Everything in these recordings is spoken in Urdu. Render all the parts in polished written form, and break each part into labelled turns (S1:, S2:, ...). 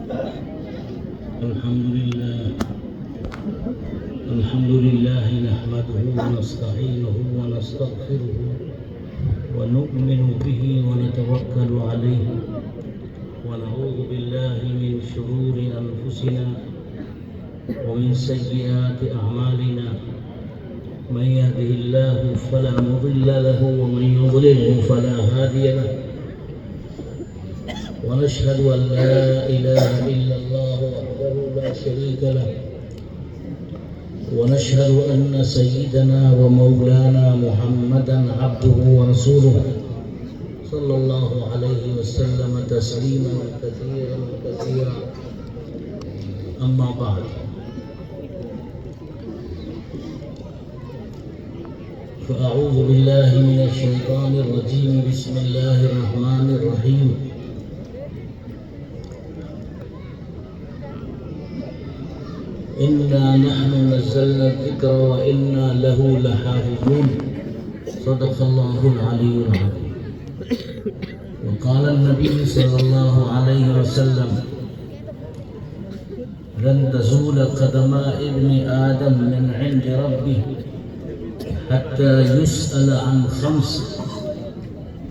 S1: الحمد لله نحمده ونستعينه ونستغفره ونؤمن به ونتوكل عليه ونعوذ بالله من شرور أنفسنا ومن سيئات أعمالنا من يهده الله فلا مضل له ومن يضلله فلا هادي له ونشهد أن لا إله إلا الله وحده لا شريك له ونشهد أن سيدنا ومولانا محمدا عبده ورسوله صلى الله عليه وسلم تسليما كثيرا كثيرا أما بعد فأعوذ بالله من الشيطان الرجيم بسم الله الرحمن الرحيم إنا نحن نزلنا الذكر وإنا له لحافظون صدق الله العلي العظيم وقال النبي صلى الله عليه وسلم لن تزول قدم ابن آدم من عند ربه حتى يسأل عن خمس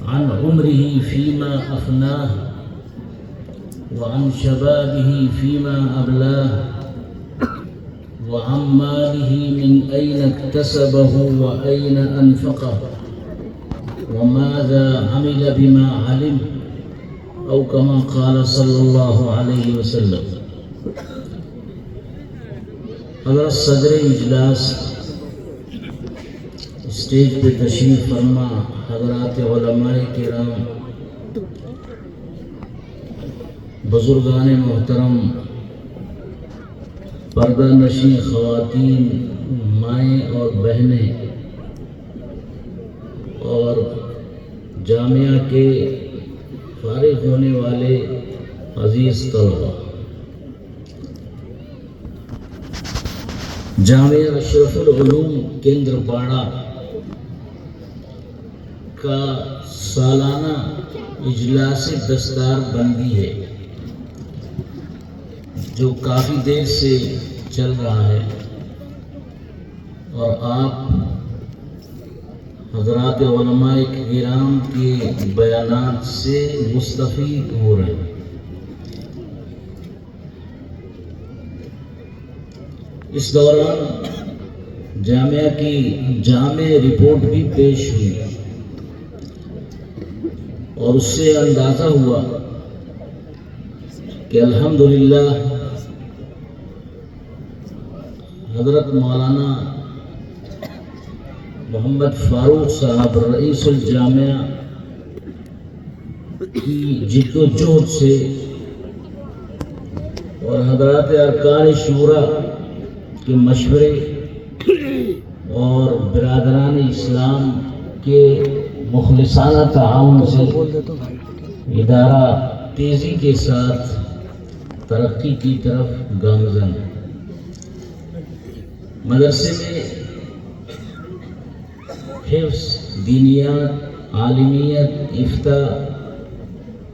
S1: عن عمره فيما أفناه وعن شبابه فيما أبلاه وعن ماله من أين اكتسبه وأين أنفقه وماذا عمل بما علم أو كما قال صلى الله عليه وسلم. حضرت صدر اجلاس اسٹیج پہ تشریف فرما حضرات علماء کرام، بزرگان محترم، پردہ نشین خواتین، مائیں اور بہنیں، اور جامعہ کے فارغ ہونے والے عزیز طلباء، جامعہ اشرف العلوم کیندرپاڑہ کا سالانہ اجلاس دستار بندی ہے جو کافی دیر سے چل رہا ہے، اور آپ حضرات علماء کرام کے بیانات سے مستفید ہو رہے ہیں۔ اس دوران جامعہ کی جامع رپورٹ بھی پیش ہوئی اور اس سے اندازہ ہوا کہ الحمدللہ حضرت مولانا محمد فاروق صاحب رئیس الجامعہ کی جد و جہد سے اور حضرات ارکان شورا کے مشورے اور برادران اسلام کے مخلصانہ تعاون سے ادارہ تیزی کے ساتھ ترقی کی طرف گامزن ہے۔ مدرسے میں حفظ، دینیات، عالمیت، افتاء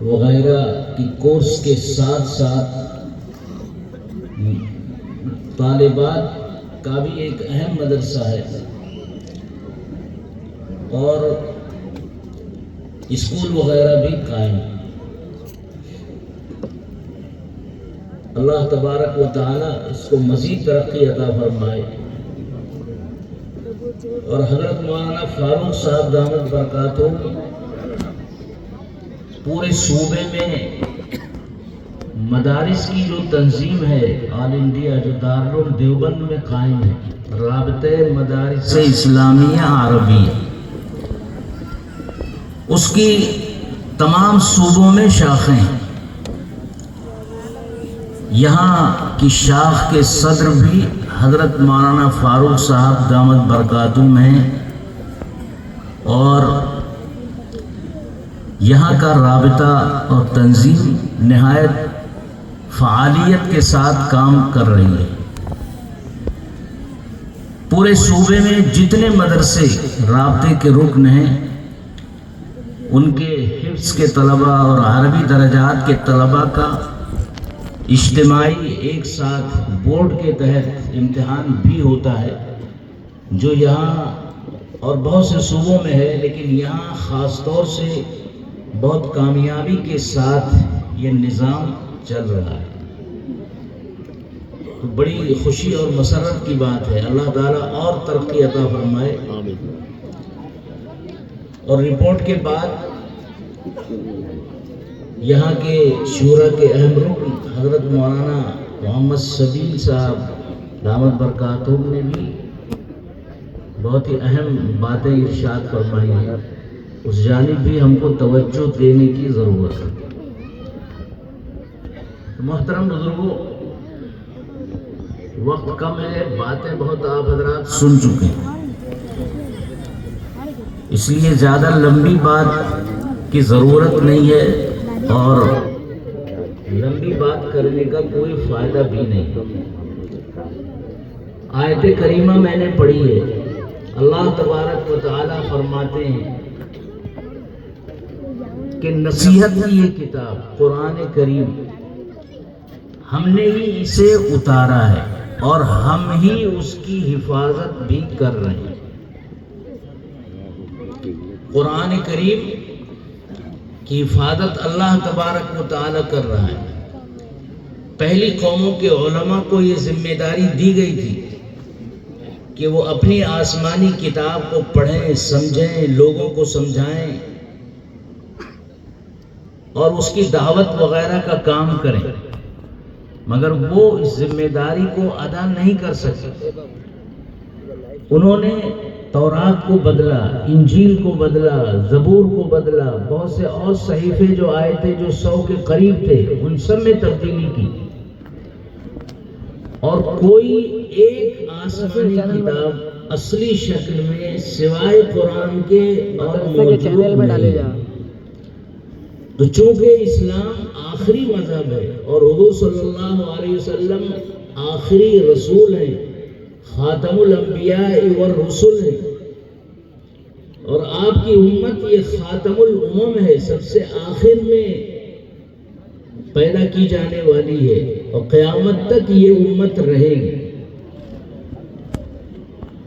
S1: وغیرہ کی کورس کے ساتھ ساتھ طالبات کا بھی ایک اہم مدرسہ ہے، اور اسکول وغیرہ بھی قائم ہے۔ اللہ تبارک و تعالی اس کو مزید ترقی عطا فرمائے، اور حضرت مولانا فاروق صاحب دامت برکاتہ پورے صوبے میں مدارس کی جو تنظیم ہے آل انڈیا، جو دارالعلوم دیوبند میں قائم ہے، رابطہ مدارس اسلامیہ عربیہ، اس کی تمام صوبوں میں شاخیں ہیں۔ یہاں کی شاخ کے صدر بھی حضرت مولانا فاروق صاحب دامت برکاتہم ہیں، اور یہاں کا رابطہ اور تنظیم نہایت فعالیت کے ساتھ کام کر رہی ہے۔ پورے صوبے میں جتنے مدرسے رابطے کے رکن ہیں، ان کے حفظ کے طلباء اور عربی درجات کے طلباء کا اجتماعی ایک ساتھ بورڈ کے تحت امتحان بھی ہوتا ہے، جو یہاں اور بہت سے صوبوں میں ہے، لیکن یہاں خاص طور سے بہت کامیابی کے ساتھ یہ نظام چل رہا ہے۔ تو بڑی خوشی اور مسرت کی بات ہے، اللہ تعالیٰ اور ترقی عطا فرمائے۔ اور رپورٹ کے بعد یہاں کے شورا کے اہم رکن حضرت مولانا محمد شبیل صاحب دامت برکاتہم نے بھی بہت ہی اہم باتیں ارشاد فرمائی ہیں، اس جانب بھی ہم کو توجہ دینے کی ضرورت ہے۔ محترم بزرگوں، وقت کم ہے، باتیں بہت آپ حضرات سن چکے ہیں، اس لیے زیادہ لمبی بات کی ضرورت نہیں ہے اور لمبی بات کرنے کا کوئی فائدہ بھی نہیں۔ آیت کریمہ میں نے پڑھی ہے، اللہ تبارک و تعالیٰ فرماتے ہیں کہ نصیحت کی یہ کتاب قرآن کریم ہم نے ہی اسے اتارا ہے اور ہم ہی اس کی حفاظت بھی کر رہے ہیں۔ قرآن کریم کی حفاظت اللہ تبارک و تعالیٰ کر رہا ہے۔ پہلی قوموں کے علماء کو یہ ذمہ داری دی گئی تھی کہ وہ اپنی آسمانی کتاب کو پڑھیں، سمجھیں، لوگوں کو سمجھائیں اور اس کی دعوت وغیرہ کا کام کریں، مگر وہ اس ذمہ داری کو ادا نہیں کر سکے۔ انہوں نے تورات کو بدلا، انجیل کو بدلا، زبور کو بدلا، بہت سے اور صحیفے جو آئے تھے جو 100 کے قریب تھے ان سب میں تبدیلی کی، اور کوئی ایک آسمانی کتاب اصلی شکل میں سوائے قرآن کے اور موجود نہیں۔ تو چونکہ اسلام آخری مذہب ہے اور حضور صلی اللہ علیہ وسلم آخری رسول ہیں، خاتم الانبیاء والرسل ہیں، اور آپ کی امت یہ خاتم الامم ہے، سب سے آخر میں پیدا کی جانے والی ہے اور قیامت تک یہ امت رہے گی۔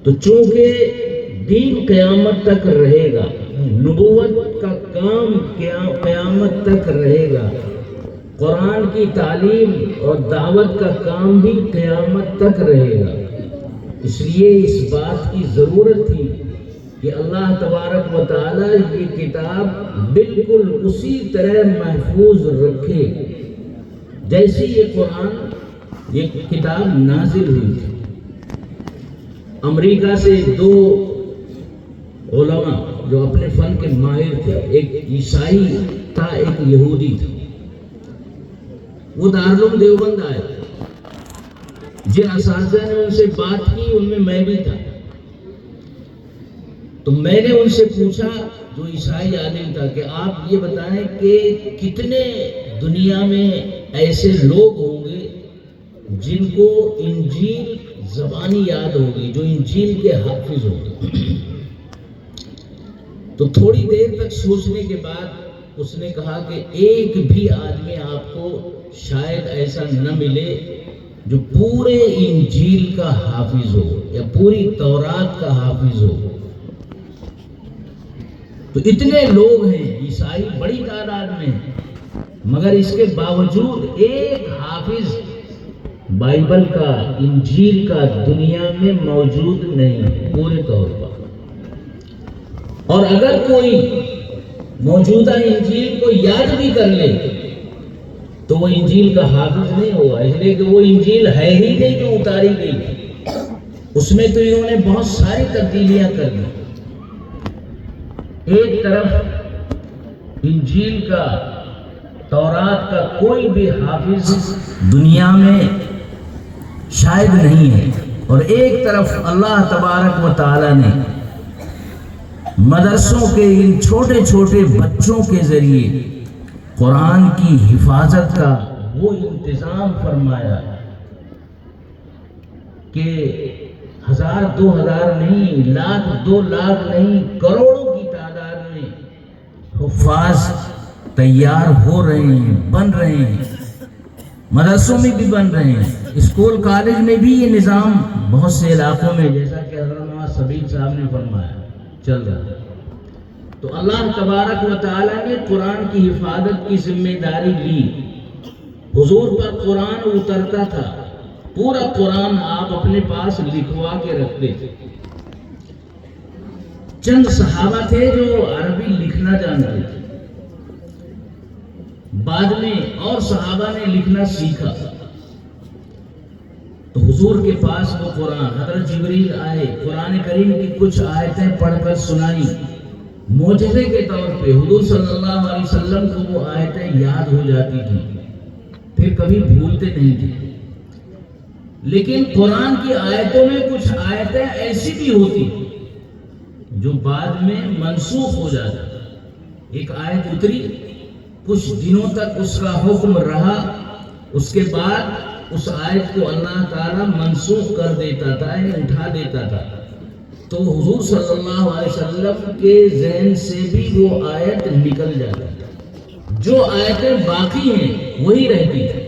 S1: تو چونکہ دین قیامت تک رہے گا، نبوت کا کام قیامت تک رہے گا، قرآن کی تعلیم اور دعوت کا کام بھی قیامت تک رہے گا، اس لیے اس بات کی ضرورت تھی کہ اللہ تبارک و تعالیٰ یہ کتاب بالکل اسی طرح محفوظ رکھے جیسی یہ قرآن یہ کتاب نازل ہوئی تھی۔ امریکہ سے 2 علماء جو اپنے فن کے ماہر تھے، ایک عیسائی تھا، ایک یہودی تھا، وہ دارالعلوم دیوبند آئے۔ جن اساتذہ نے ان سے بات کی ان میں بھی تھا، تو میں نے ان سے پوچھا، جو عیسائی عالم تھا، کہ آپ یہ بتائیں کہ کتنے دنیا میں ایسے لوگ ہوں گے جن کو انجیل زبانی یاد ہوگی، جو انجیل کے حافظ ہوں گے؟ تو تھوڑی دیر تک سوچنے کے بعد اس نے کہا کہ ایک بھی آدمی آپ کو شاید ایسا نہ ملے جو پورے انجیل کا حافظ ہو یا پوری تورات کا حافظ ہو۔ تو اتنے لوگ ہیں، عیسائی بڑی تعداد میں ہیں، مگر اس کے باوجود ایک حافظ بائبل کا، انجیل کا دنیا میں موجود نہیں پورے طور پر۔ اور اگر کوئی موجودہ انجیل کو یاد بھی کر لے تو وہ انجیل کا حافظ نہیں ہوگا، اس لیے کہ وہ انجیل ہے ہی نہیں جو اتاری گئی، اس میں تو انہوں نے بہت ساری تبدیلیاں کر دی۔ ایک طرف انجیل کا، تورات کا کوئی بھی حافظ دنیا میں شاید نہیں ہے، اور ایک طرف اللہ تبارک و تعالیٰ نے مدرسوں کے ان چھوٹے چھوٹے بچوں کے ذریعے قرآن کی حفاظت کا وہ انتظام فرمایا کہ 1000 2000 نہیں، 1,00,000 2,00,000 نہیں، کروڑوں کی تعداد میں حفاظ تیار ہو رہے ہیں، بن رہے ہیں۔ مدرسوں میں بھی بن رہے ہیں، اسکول کالج میں بھی یہ نظام بہت سے علاقوں میں، جیسا کہ حضرت نواز سبیل صاحب نے فرمایا، چل رہا ہے۔ تو اللہ تبارک و تعالیٰ نے قرآن کی حفاظت کی ذمہ داری لی۔ حضور پر قرآن اترتا تھا، پورا قرآن آپ اپنے پاس لکھوا کے رکھتے تھے۔ چند صحابہ تھے جو عربی لکھنا جانتے تھے، بعد میں اور صحابہ نے لکھنا سیکھا، تو حضور کے پاس وہ قرآن، حضرت جبریل آئے، قرآن کریم کی کچھ آیتیں پڑھ کر سنائی، معجزے کے طور پہ حضور صلی اللہ علیہ وسلم کو وہ آیتیں یاد ہو جاتی تھیں، پھر کبھی بھولتے نہیں تھے۔ لیکن قرآن کی آیتوں میں کچھ آیتیں ایسی بھی ہوتی جو بعد میں منسوخ ہو جاتی۔ ایک آیت اتری، کچھ دنوں تک اس کا حکم رہا، اس کے بعد اس آیت کو اللہ تعالیٰ منسوخ کر دیتا تھا، اٹھا دیتا تھا، تو حضور صلی اللہ علیہ وسلم کے ذہن سے بھی وہ آیت نکل جاتی، جو آیتیں باقی ہیں وہی رہتی تھی۔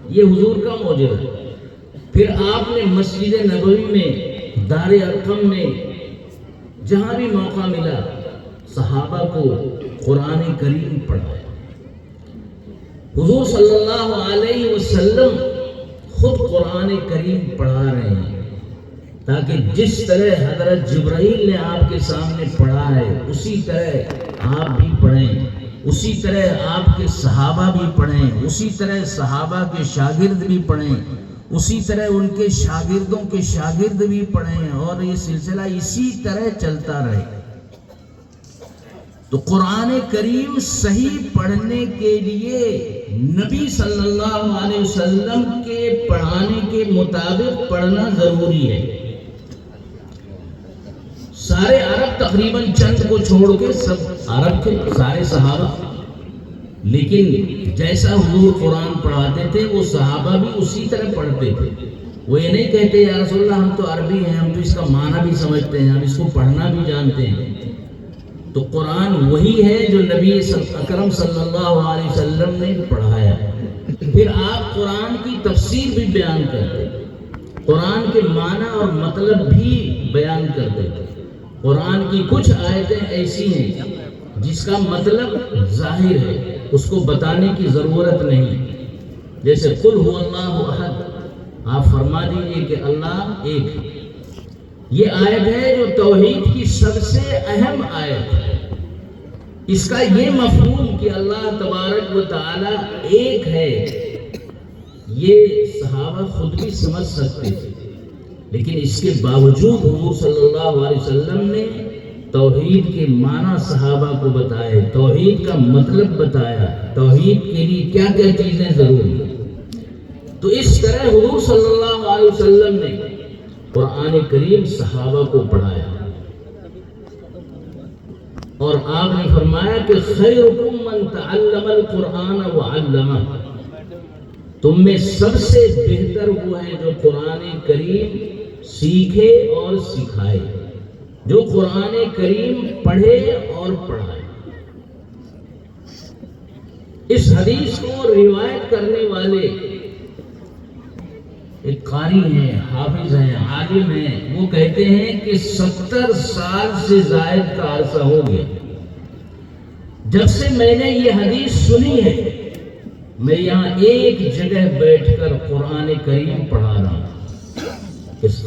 S1: یہ حضور کا معجزہ ہے۔ پھر آپ نے مسجد نبوی میں، دار ارقم میں، جہاں بھی موقع ملا صحابہ کو قرآن کریم پڑھایا۔ حضور صلی اللہ علیہ وسلم خود قرآن کریم پڑھا رہے ہیں، تاکہ جس طرح حضرت جبرائیل نے آپ کے سامنے پڑھا ہے اسی طرح آپ بھی پڑھیں، اسی طرح آپ کے صحابہ بھی پڑھیں، اسی طرح صحابہ کے شاگرد بھی پڑھیں، اسی طرح ان کے شاگردوں کے شاگرد بھی پڑھیں، اور یہ سلسلہ اسی طرح چلتا رہے۔ تو قرآن کریم صحیح پڑھنے کے لیے نبی صلی اللہ علیہ وسلم کے پڑھانے کے مطابق پڑھنا ضروری ہے۔ سارے عرب تقریباً چند کو چھوڑ کے سب عرب تھے، سارے صحابہ، لیکن جیسا حضور قرآن پڑھاتے تھے وہ صحابہ بھی اسی طرح پڑھتے تھے۔ وہ یہ نہیں کہتے یا رسول اللہ ہم تو عربی ہیں، ہم تو اس کا معنی بھی سمجھتے ہیں، ہم اس کو پڑھنا بھی جانتے ہیں۔ تو قرآن وہی ہے جو نبی اکرم صلی اللہ علیہ وسلم نے پڑھایا۔ پھر آپ قرآن کی تفسیر بھی بیان کرتے، قرآن کے معنی اور مطلب بھی بیان کرتے تھے۔ قرآن کی کچھ آیتیں ایسی ہیں جس کا مطلب ظاہر ہے، اس کو بتانے کی ضرورت نہیں، جیسے قل هو اللہ احد، آپ فرما دیجئے کہ اللہ ایک ہے۔ یہ آیت ہے جو توحید کی سب سے اہم آیت ہے۔ اس کا یہ مفہوم کہ اللہ تبارک و تعالی ایک ہے، یہ صحابہ خود بھی سمجھ سکتے تھے، لیکن اس کے باوجود حضور صلی اللہ علیہ وسلم نے توحید کے معنی صحابہ کو بتائے، توحید کا مطلب بتایا، توحید کے لیے کیا کیا چیزیں ضروری ہیں۔ تو اس طرح حضور صلی اللہ علیہ وسلم نے قرآن کریم صحابہ کو پڑھایا، اور آپ نے فرمایا کہ خیرکم من تعلم القرآن وعلمہ، تم میں سب سے بہتر وہ ہے جو قرآن کریم سیکھے اور سکھائے، جو قرآن کریم پڑھے اور پڑھائے۔ اس حدیث کو روایت کرنے والے ایک قاری ہیں، حافظ ہیں، عالم ہیں، وہ کہتے ہیں کہ 70 سال سے زائد کا عرصہ ہو گیا جب سے میں نے یہ حدیث سنی ہے، میں یہاں ایک جگہ بیٹھ کر قرآن کریم پڑھا رہا ہوں۔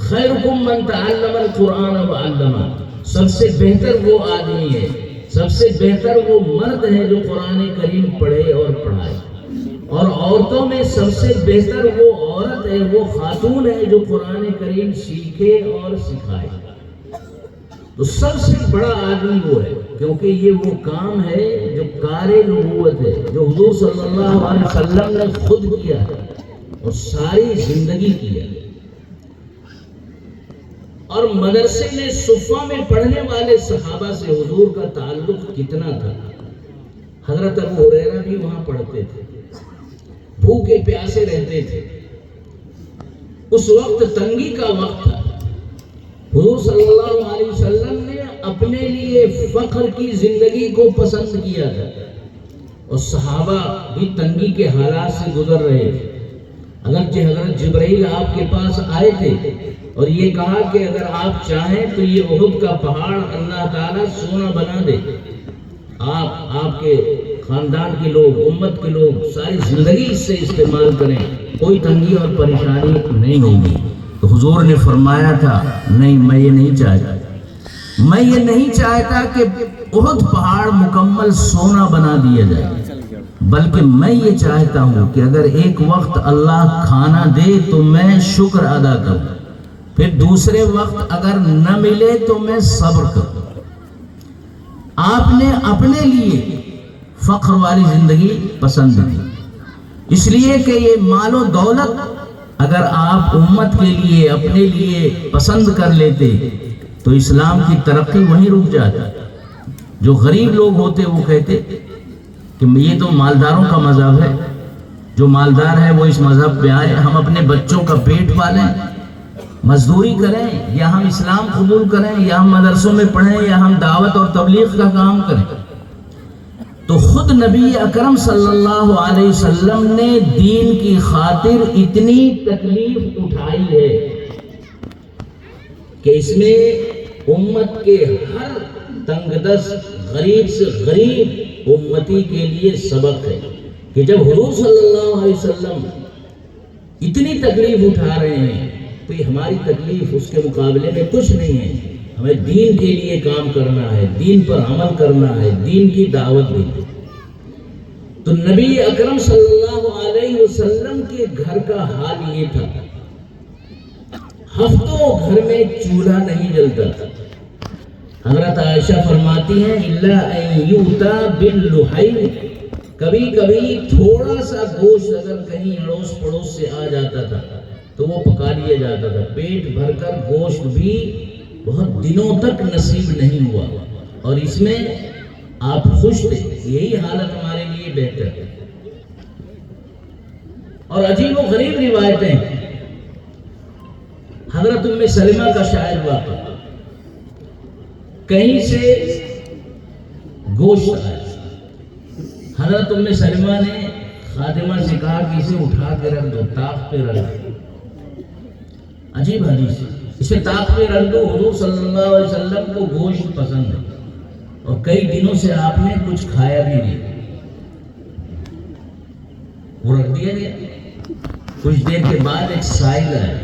S1: خیرکم من تعلم القرآن وعلمہ، سب سے بہتر وہ آدمی ہے، سب سے بہتر وہ مرد ہے جو قرآن کریم پڑھے اور پڑھائے، اور عورتوں میں سب سے بہتر وہ عورت ہے، وہ خاتون ہے جو قرآن کریم سیکھے اور سکھائے۔ تو سب سے بڑا آدمی وہ ہے، کیونکہ یہ وہ کام ہے جو کار نبوت ہے، جو حضور صلی اللہ علیہ وسلم نے خود کیا اور ساری زندگی کیا۔ اور مدرسے میں صفہ میں پڑھنے والے صحابہ سے حضور کا تعلق کتنا تھا۔ حضرت ابو ہریرہ بھی وہاں پڑھتے تھے، بھوکے پیاسے رہتے تھے۔ اس وقت تنگی کا وقت تھا، حضور صلی اللہ علیہ وسلم نے اپنے لیے فقر کی زندگی کو پسند کیا تھا، اور صحابہ بھی تنگی کے حالات سے گزر رہے تھے۔ اگرچہ حضرت جبرائیل آپ کے پاس آئے تھے اور یہ کہا کہ اگر آپ چاہیں تو یہ احد کا پہاڑ اللہ تعالیٰ سونا بنا دے، آپ کے خاندان کے لوگ، امت کے لوگ ساری زندگی اس سے استعمال کریں، کوئی تنگی اور پریشانی نہیں ہوگی۔ تو حضور نے فرمایا تھا نہیں، میں یہ نہیں چاہتا، میں یہ نہیں چاہتا کہ احد پہاڑ مکمل سونا بنا دیا جائے، بلکہ میں یہ چاہتا ہوں کہ اگر ایک وقت اللہ کھانا دے تو میں شکر ادا کروں، پھر دوسرے وقت اگر نہ ملے تو میں صبر کروں۔ آپ نے اپنے لیے فخر والی زندگی پسند کی، اس لیے کہ یہ مال و دولت اگر آپ امت کے لیے اپنے لیے پسند کر لیتے تو اسلام کی ترقی وہیں رک جاتا۔ جو غریب لوگ ہوتے وہ کہتے کہ یہ تو مالداروں کا مذہب ہے، جو مالدار ہے وہ اس مذہب پہ آئے، ہم اپنے بچوں کا پیٹ پالیں، مزدوری کریں، یا ہم اسلام قبول کریں، یا ہم مدرسوں میں پڑھیں، یا ہم دعوت اور تبلیغ کا کام کریں۔ تو خود نبی اکرم صلی اللہ علیہ وسلم نے دین کی خاطر اتنی تکلیف اٹھائی ہے کہ اس میں امت کے ہر تنگ دست غریب سے غریب امتی کے لیے سبق ہے کہ جب حضور صلی اللہ علیہ وسلم اتنی تکلیف اٹھا رہے ہیں تو یہ ہماری تکلیف اس کے مقابلے میں کچھ نہیں ہے۔ ہمیں دین کے لیے کام کرنا ہے، دین پر عمل کرنا ہے، دین کی دعوت دی۔ تو نبی اکرم صلی اللہ علیہ وسلم کے گھر کا حال یہ تھا، ہفتوں گھر میں چولہا نہیں جلتا تھا۔ حضرت عائشہ فرماتی ہیں الا ان یؤتا باللحی، کبھی کبھی تھوڑا سا گوشت اگر کہیں اڑوس پڑوس سے آ جاتا تھا تو وہ پکا لیا جاتا تھا، پیٹ بھر کر گوشت بھی بہت دنوں تک نصیب نہیں ہوا، اور اس میں آپ خوش تھے، یہی حالت ہمارے لیے بہتر ہے۔ اور عجیب و غریب روایتیں، حضرت ام سلمہ کا شاید واقعہ، کہیں سے گوشت آیا، حضرت ام سلمہ نے خادمہ سے کہا کہ اسے اٹھا کے رکھ دو، طاق پہ رکھ دو۔ عجیب حدیث، اسے طاق پہ رکھ دو، حضور صلی اللہ علیہ وسلم کو گوشت پسند ہے اور کئی دنوں سے آپ نے کچھ کھایا بھی نہیں، وہ رکھ دیا گیا۔ کچھ دیر کے بعد ایک سائل آیا،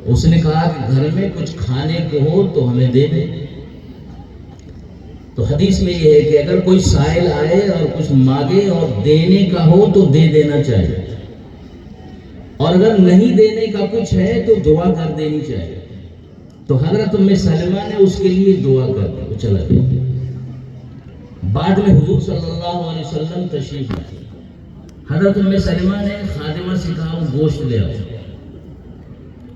S1: اس نے کہا کہ گھر میں کچھ کھانے کو ہو تو ہمیں دے دے۔ تو حدیث میں یہ ہے کہ اگر کوئی سائل آئے اور کچھ مانگے اور دینے کا ہو تو دے دینا چاہیے، اور اگر نہیں دینے کا کچھ ہے تو دعا کر دینی چاہیے۔ تو حضرت ام سلمہ نے اس کے لیے دعا کر دی، وہ چلا گیا۔ بعد میں حضور صلی اللہ علیہ وسلم تشریف لائے، حضرت ام سلمہ نے خادمہ سے کہا وہ گوشت لے آؤ۔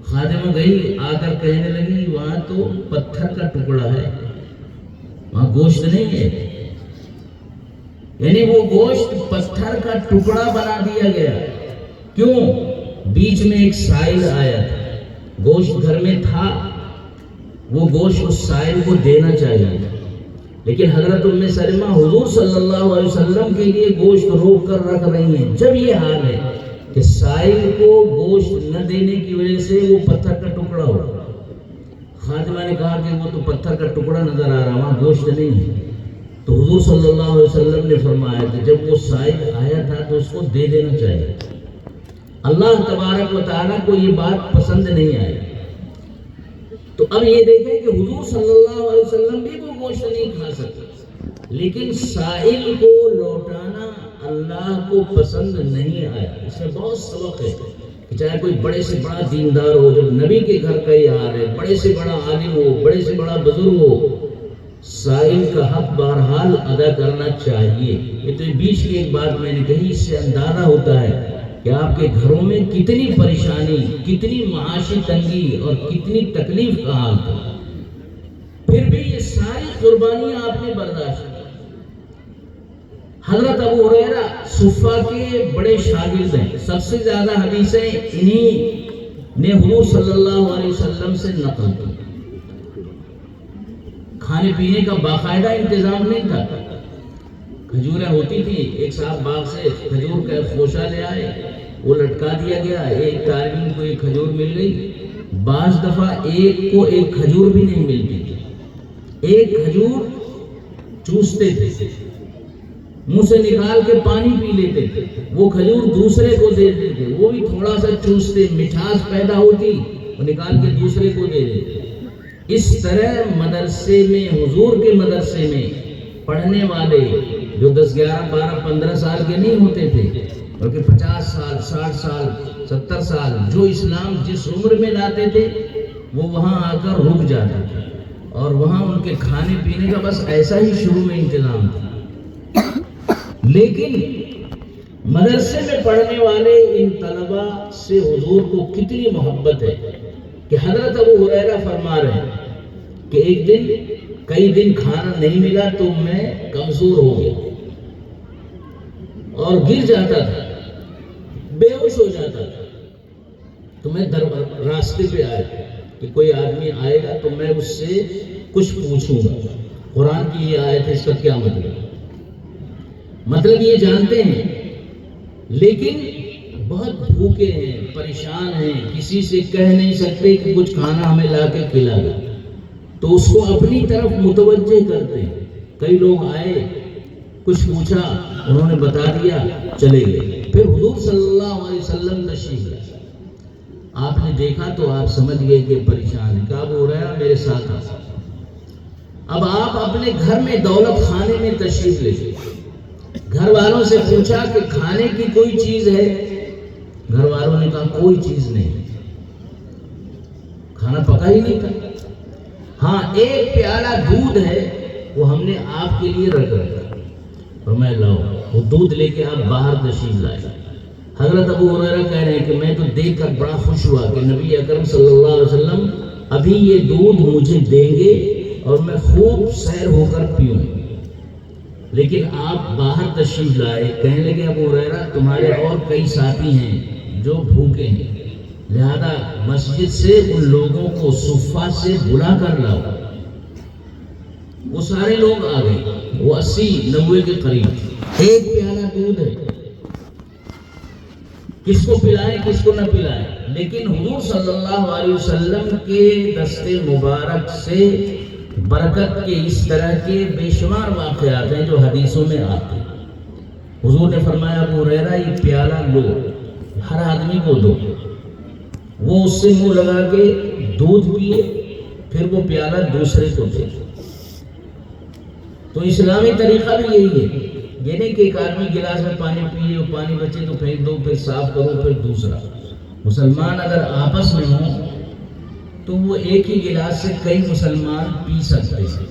S1: خادمہ گئی، آ کر کہنے لگی وہاں تو پتھر کا ٹکڑا ہے، وہاں گوشت نہیں ہے، یعنی وہ گوشت پتھر کا ٹکڑا بنا دیا گیا۔ کیوں؟ بیچ میں ایک سائل آیا تھا، گوشت گھر میں تھا، وہ گوشت اس سائل کو دینا چاہیے، لیکن حضرت ام سلمہ حضور صلی اللہ علیہ وسلم کے لیے گوشت روک کر رکھ رہی ہیں۔ جب یہ حال ہے کہ سائل کو گوشت نہ دینے کی وجہ سے وہ پتھر کا ٹکڑا ہو، خادمہ نے کہا کہ وہ تو پتھر کا ٹکڑا نظر آ رہا، وہاں گوشت نہیں ہے۔ تو حضور صلی اللہ علیہ وسلم نے فرمایا کہ جب وہ سائل آیا تھا تو اس کو دے دینا چاہیے۔ اللہ تبارک و تعالیٰ کو یہ بات پسند نہیں آئی۔ تو اب یہ دیکھیں کہ حضور صلی اللہ علیہ وسلم بھی وہ گوشت نہیں کھا سکتے، لیکن سائل کو لوٹانا اللہ کو پسند نہیں آیا۔ اس میں بہت سبق ہے کہ چاہے کوئی بڑے سے بڑا دیندار ہو، جب نبی کے گھر کا یہ حال ہے، بڑے سے بڑا عالم ہو، بڑے سے بڑا بزرگ ہو، سائل کا حق بہرحال ادا کرنا چاہیے۔ یہ تو بیچ کی ایک بات میں نے کہی، اس سے اندازہ ہوتا ہے کہ آپ کے گھروں میں کتنی پریشانی، کتنی معاشی تنگی اور کتنی تکلیف کا حال تھا، پھر بھی یہ ساری قربانیاں آپ نے برداشت کی۔ حضرت ابو ہریرہ صفہ کے بڑے شاگرد ہیں، سب سے زیادہ حدیثیں انہی نے حضور صلی اللہ علیہ وسلم سے نقل کی۔ کھانے پینے کا باقاعدہ انتظام نہیں تھا، کھجوریں ہوتی تھی، ایک صاحب باغ سے کھجور کا خوشہ لے آئے، وہ لٹکا دیا گیا، ایک طالب علم کو ایک کھجور مل گئی، بعض دفعہ ایک کو ایک کھجور بھی نہیں ملتی تھی، ایک کھجور چوستے تھے، منہ سے نکال کے پانی پی لیتے تھے، وہ کھجور دوسرے کو دے دیتے، وہ بھی تھوڑا سا چوستے، مٹھاس پیدا ہوتی، وہ نکال کے دوسرے کو دے دیتے۔ اس طرح مدرسے میں، حضور کے مدرسے میں پڑھنے والے جو 10 11 12 15 سال کے نہیں ہوتے تھے، بلکہ 50 سال 60 سال 70 سال جو اسلام جس عمر میں لاتے تھے، وہ وہاں آ کر رک جاتے تھے، اور وہاں ان کے کھانے پینے کا بس ایسا ہی شروع میں انتظام تھا۔ لیکن مدرسے میں پڑھنے والے ان طلباء سے حضور کو کتنی محبت ہے کہ حضرت ابو ہریرہ فرما رہے ہیں کہ ایک دن کئی دن کھانا نہیں ملا تو میں کمزور ہو گیا اور گر جاتا تھا، بے ہوش ہو جاتا تھا، تو میں راستے پہ آیا کہ کوئی آدمی آئے گا تو میں اس سے کچھ پوچھوں گا، قرآن کی یہ آیت ہے، اس کا کیا مطلب یہ جانتے ہیں، لیکن بہت بھوکے ہیں، پریشان ہیں، کسی سے کہہ نہیں سکتے کہ کچھ کھانا ہمیں لا کے کھلا دو، تو اس کو اپنی طرف متوجہ کرتے ہیں۔ کئی لوگ آئے، کچھ پوچھا، انہوں نے بتا دیا، چلے گئے۔ پھر حضور صلی اللہ علیہ وسلم تشریف لائے، آپ نے دیکھا تو آپ سمجھ گئے کہ پریشان ہے، کہا ہو رہا ہے میرے ساتھ آ۔ اب آپ اپنے گھر میں دولت خانے میں تشریف لے گئے، گھر والوں سے پوچھا کہ کھانے کی کوئی چیز ہے؟ گھر والوں نے کہا کوئی چیز نہیں، کھانا پکا ہی نہیں تھا۔ ہاں ایک پیالہ دودھ ہے، وہ ہم نے آپ کے لیے رکھ رکھا، اور میں لاؤ، وہ دودھ لے کے آپ باہر تشریف لائے۔ حضرت ابو ہریرہ کہہ رہے ہیں کہ میں تو دیکھ کر بڑا خوش ہوا کہ نبی اکرم صلی اللہ علیہ وسلم ابھی یہ دودھ مجھے دیں گے اور میں خوب سیر ہو کر پیوں، لیکن آپ باہر تشریف لائے۔ کہنے لگے ابو ہریرہ تمہارے اور کئی ساتھی ہیں جو بھوکے ہیں، لہذا مسجد سے ان لوگوں کو صفہ سے بلا کر لاؤ۔ وہ سارے لوگ آ گئے، وہ 80 90 کے قریب، ایک پیالہ دودھ ہے، کس کو پلائیں کس کو نہ پلائیں، لیکن حضور صلی اللہ علیہ وسلم کے دست مبارک سے برکت کے اس طرح کے بے شمار واقعات ہیں جو حدیثوں میں آتے ہیں۔ حضور نے فرمایا ابو ہریرہ یہ پیالہ لو، ہر آدمی کو دو۔ وہ اس سے منہ لگا کے دودھ پیے، پھر وہ پیالہ دوسرے کو دے۔ تو اسلامی طریقہ بھی یہی ہے، یہ نہیں کہ ایک آدمی گلاس میں پانی پیے اور پانی بچے تو پھینک دو، پھر صاف کرو، پھر دوسرا۔ مسلمان اگر آپس میں ہوں تو وہ ایک ہی گلاس سے کئی مسلمان پی سکتے ہیں،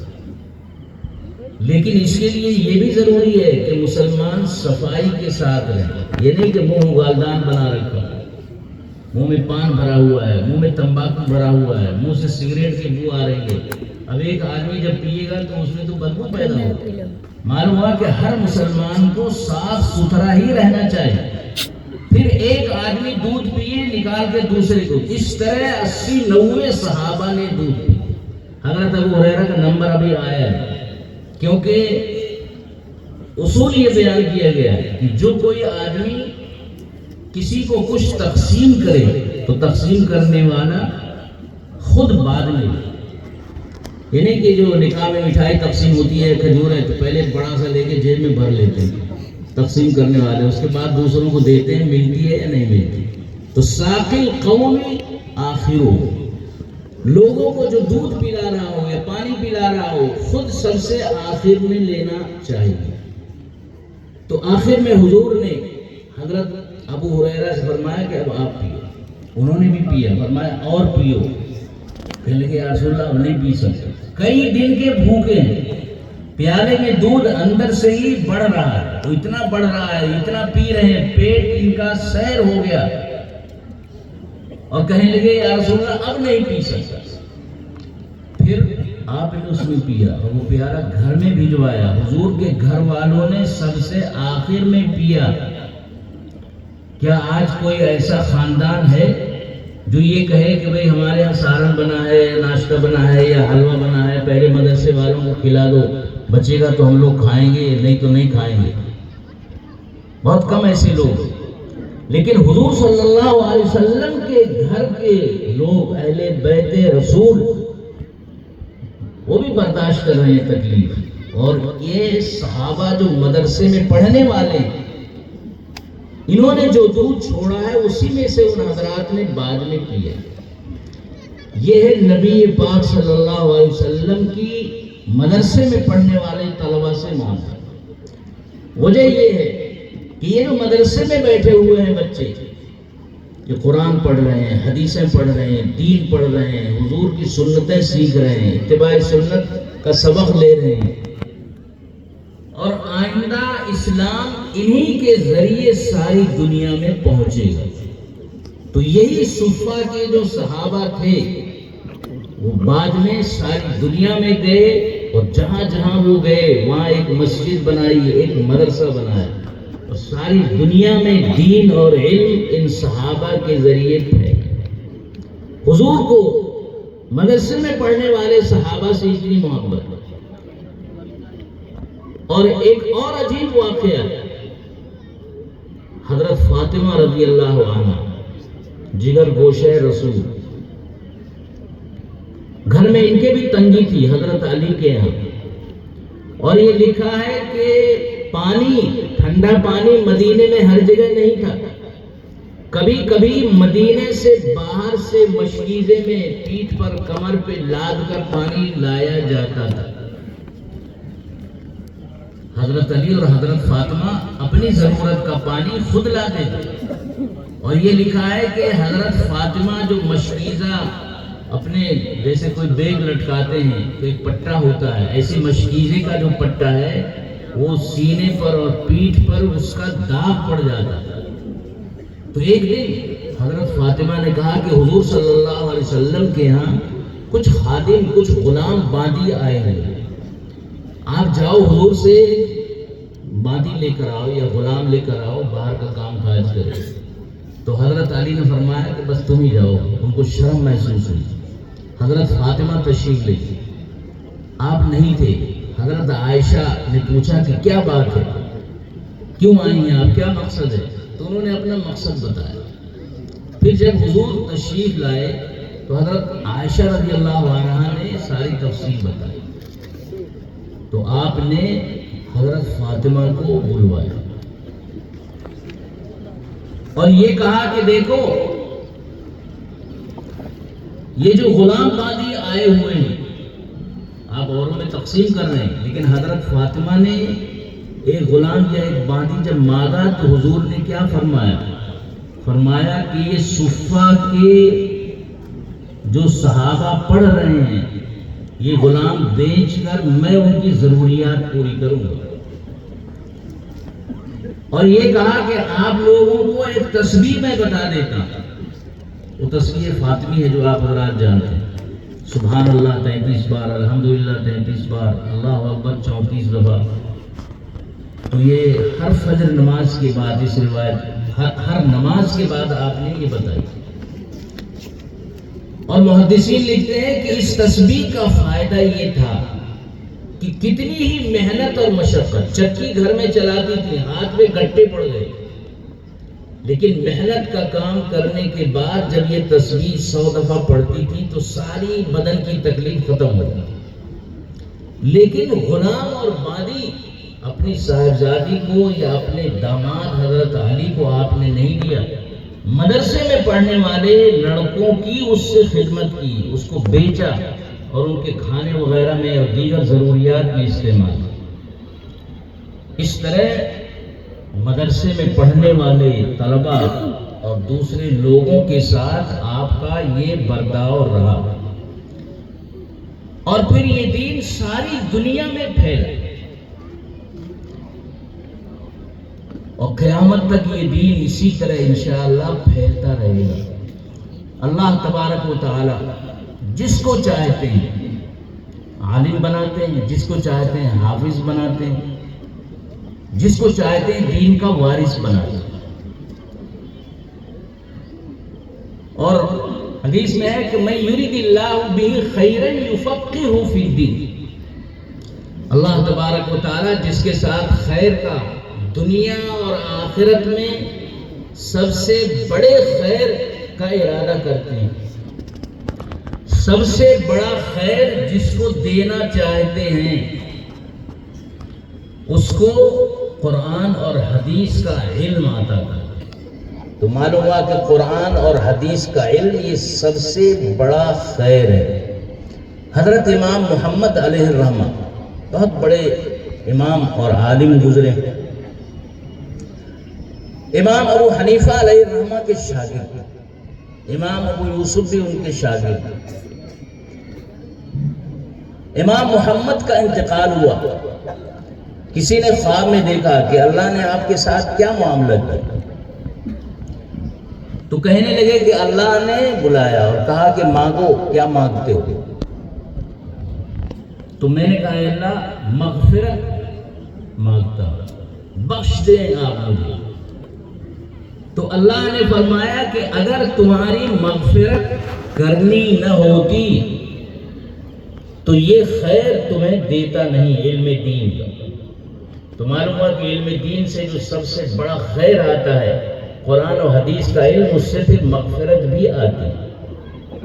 S1: لیکن اس کے لیے یہ بھی ضروری ہے کہ مسلمان صفائی کے ساتھ رہیں۔ یہ نہیں کہ منہ گالدان بنا رکھا ہے، منہ میں پان بھرا ہوا ہے، منہ میں تمباکو بھرا ہوا ہے، منہ سے سگریٹ کی بو آ رہی ہے۔ اب ایک آدمی جب پیے گا تو اس میں تو بدبو پیدا ہوگا۔ معلوم ہوا کہ ہر مسلمان کو صاف ستھرا ہی رہنا چاہیے۔ پھر ایک آدمی دودھ پیے نکال کے دوسرے کو، اس طرح 80 90 صحابہ نے دودھ پی۔ حضرت ابو ہریرہ کا نمبر ابھی آیا ہے، کیونکہ اصول یہ بیان کیا گیا ہے کہ جو کوئی آدمی کسی کو کچھ تقسیم کرے تو تقسیم کرنے والا خود بعد میں، یعنی کہ جو نکاح میں مٹھائی تقسیم ہوتی ہے، کھجور ہے، تو پہلے بڑا سا لے کے جیب میں بھر لیتے ہیں تقسیم کرنے والے، اس کے بعد دوسروں کو دیتے ہیں، ملتی ہے یا نہیں ملتی۔ تو ساقی القوم آخرو، لوگوں کو جو دودھ پلا رہا ہو یا پانی پلا رہا ہو خود سب سے آخر میں لینا چاہیے۔ تو آخر میں حضور نے حضرت ابو ہریرہ سے فرمایا کہ اب آپ پیو، انہوں نے بھی پیا، فرمایا اور پیو، کہنے لگے یا رسول اللہ اب نہیں پی سکتے، کئی دن کے بھوکے ہیں، پیالے میں دودھ اندر سے ہی بڑھ رہا ہے، وہ اتنا بڑھ رہا ہے، اتنا پی رہے ہیں، پیٹ ان کا سیر ہو گیا، اور کہنے لگے یا رسول اللہ اب نہیں پی سکتا۔ پھر آپ نے اس میں پیا اور وہ پیالہ گھر میں بھجوایا، حضور کے گھر والوں نے سب سے آخر میں پیا۔ کیا آج کوئی ایسا خاندان ہے جو یہ کہے کہ بھئی ہمارے یہاں سالن بنا ہے، ناشتہ بنا ہے یا حلوہ بنا ہے، پہلے مدرسے والوں کو کھلا دو، بچے گا تو ہم لوگ کھائیں گے، نہیں تو نہیں کھائیں گے؟ بہت کم ایسے لوگ، لیکن حضور صلی اللہ علیہ وسلم کے گھر کے لوگ اہل بیت رسول وہ بھی برداشت کر رہے ہیں تکلیف، اور یہ صحابہ جو مدرسے میں پڑھنے والے انہوں نے جو دودھ چھوڑا ہے اسی میں سے ان حضرات نے بعد میں کیا۔ یہ ہے نبی پاک صلی اللہ علیہ وسلم کی مدرسے میں پڑھنے والے طلبہ سے محبت۔ وجہ یہ ہے کہ یہ جو مدرسے میں بیٹھے ہوئے ہیں بچے، جو قرآن پڑھ رہے ہیں، حدیثیں پڑھ رہے ہیں، دین پڑھ رہے ہیں، حضور کی سنتیں سیکھ رہے ہیں، اتباع سنت کا سبق لے رہے ہیں، اور آئندہ اسلام انہی کے ذریعے ساری دنیا میں پہنچے گا۔ تو یہی صفہ کے جو صحابہ تھے وہ بعد میں ساری دنیا میں گئے، اور جہاں جہاں وہ گئے وہاں ایک مسجد بنائی، ایک مدرسہ بنایا، اور ساری دنیا میں دین اور علم ان صحابہ کے ذریعے پھیلا۔ حضور کو مدرسے میں پڑھنے والے صحابہ سے اتنی محبت۔ اور ایک اور عجیب واقعہ، حضرت فاطمہ رضی اللہ عنہ جگر گوشہ رسول، گھر میں ان کے بھی تنگی تھی حضرت علی کے یہاں، اور یہ لکھا ہے کہ پانی، ٹھنڈا پانی مدینے میں ہر جگہ نہیں تھا، کبھی کبھی مدینے سے باہر سے مشکیزے میں پیٹھ پر کمر پہ لاد کر پانی لایا جاتا تھا۔ حضرت علی اور حضرت فاطمہ اپنی ضرورت کا پانی خود لاتے تھے، اور یہ لکھا ہے کہ حضرت فاطمہ جو مشکیزہ اپنے جیسے کوئی بیگ لٹکاتے ہیں تو ایک پٹا ہوتا ہے، ایسی مشکیزے کا جو پٹا ہے وہ سینے پر اور پیٹھ پر اس کا داغ پڑ جاتا تھا۔ تو ایک دن حضرت فاطمہ نے کہا کہ حضور صلی اللہ علیہ وسلم کے ہاں کچھ خادم، کچھ غلام باندی آئے ہیں، آپ جاؤ حضور سے باندی لے کر آؤ یا غلام لے کر آؤ، باہر کا کام کاج کرے۔ تو حضرت علی نے فرمایا کہ بس تم ہی جاؤ، ان کو شرم محسوس ہوئی۔ حضرت فاطمہ تشریف لے گئی، آپ نہیں تھے۔ حضرت عائشہ نے پوچھا کہ کیا بات ہے، کیوں آئی ہیں آپ، کیا مقصد ہے؟ تو انہوں نے اپنا مقصد بتایا۔ پھر جب حضور تشریف لائے تو حضرت عائشہ رضی اللہ عنہا نے ساری تفصیل بتائی، تو آپ نے حضرت فاطمہ کو بلوایا اور یہ کہا کہ دیکھو یہ جو غلام باندی آئے ہوئے ہیں آپ اوروں میں تقسیم کر رہے ہیں، لیکن حضرت فاطمہ نے ایک غلام یا ایک باندی جب مانگا تو حضور نے کیا فرمایا؟ فرمایا کہ یہ صفہ کے جو صحابہ پڑھ رہے ہیں یہ غلام بیچ کر میں ان کی ضروریات پوری کروں گا۔ اور یہ کہا کہ آپ لوگوں کو ایک تسبیح میں بتا دیتا ہوں، وہ تسبیح فاطمی ہے جو آپ حضرات جانتے ہیں، سبحان اللہ 33 بار، الحمدللہ 33 بار، اللہ اکبر 34 دفعہ۔ تو یہ ہر فجر نماز کے بعد، اس روایت ہر نماز کے بعد آپ نے یہ بتائی۔ اور محدثین لکھتے ہیں کہ اس تسبیح کا فائدہ یہ تھا کہ کتنی ہی محنت اور مشقت، چکی گھر میں چلاتی تھی، ہاتھ میں گھٹے پڑ گئے، لیکن محنت کا کام کرنے کے بعد جب یہ تسبیح 100 دفعہ پڑھتی تھی تو ساری بدن کی تکلیف ختم ہو جاتی۔ لیکن غلام اور باندی اپنی صاحبزادی کو یا اپنے داماد حضرت علی کو آپ نے نہیں دیا، مدرسے میں پڑھنے والے لڑکوں کی اس سے خدمت کی، اس کو بیچا اور ان کے کھانے وغیرہ میں اور دیگر ضروریات میں استعمال۔ اس طرح مدرسے میں پڑھنے والے طلباء اور دوسرے لوگوں کے ساتھ آپ کا یہ برداؤ رہا، اور پھر یہ دین ساری دنیا میں پھیلا، اور قیامت تک یہ دین اسی طرح انشاءاللہ پھیلتا رہے گا۔ اللہ تبارک و تعالی جس کو چاہتے ہیں عالم بناتے ہیں، جس کو چاہتے ہیں حافظ بناتے ہیں، جس کو چاہتے ہیں دین کا وارث بناتے ہیں۔ اور حدیث میں ہے کہ من یرید اللہ بہ خیرا یفقہہ فی الدین، اللہ تبارک و تعالی جس کے ساتھ خیر کا دنیا اور آخرت میں سب سے بڑے خیر کا ارادہ کرتے ہیں. سب سے بڑا خیر جس کو دینا چاہتے ہیں اس کو قرآن اور حدیث کا علم آتا تھا. تو معلوم ہوا کہ قرآن اور حدیث کا علم یہ سب سے بڑا خیر ہے. حضرت امام محمد علیہ الرحمہ بہت بڑے امام اور عالم گزرے. امام ابو حنیفہ علیہ الرحمہ کے شاگرد، امام ابو یوسف بھی ان کے شاگرد. امام محمد کا انتقال ہوا. کسی نے خواب میں دیکھا کہ اللہ نے آپ کے ساتھ کیا معاملہ کیا. تو کہنے لگے کہ اللہ نے بلایا اور کہا کہ مانگو، کیا مانگتے ہو؟ تو میں نے کہا اللہ مغفرت مانگتا ہوں، بخش دیں آپ مجھے. تو اللہ نے فرمایا کہ اگر تمہاری مغفرت کرنی نہ ہوتی تو یہ خیر تمہیں دیتا نہیں علم دین کا. تو معلوم ہوا کہ علم دین سے جو سب سے بڑا خیر آتا ہے قرآن و حدیث کا علم، اس سے پھر مغفرت بھی آتی ہے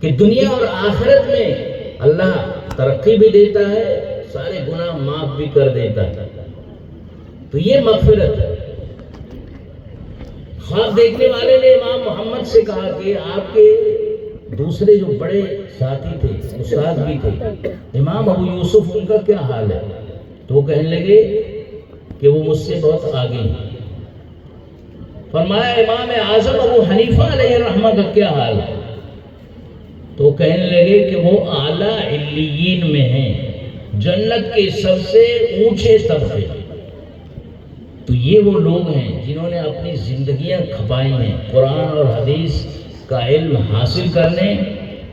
S1: کہ دنیا اور آخرت میں اللہ ترقی بھی دیتا ہے، سارے گناہ معاف بھی کر دیتا ہے. تو یہ مغفرت ہے. خواب دیکھنے والے نے امام محمد سے کہا کہ آپ کے دوسرے جو بڑے ساتھی تھے، استاد بھی تھے، امام ابو یوسف، ان کا کیا حال ہے؟ تو وہ کہنے لگے کہ وہ مجھ سے بہت آگے ہیں. فرمایا امام اعظم ابو حنیفہ علیہ الرحمہ کا کیا حال ہے؟ تو وہ کہنے لگے کہ وہ اعلیٰ علیین میں ہیں، جنت کے سب سے اونچے طبقے. تو یہ وہ لوگ ہیں جنہوں نے اپنی زندگیاں کھپائی ہیں قرآن اور حدیث کا علم حاصل کرنے،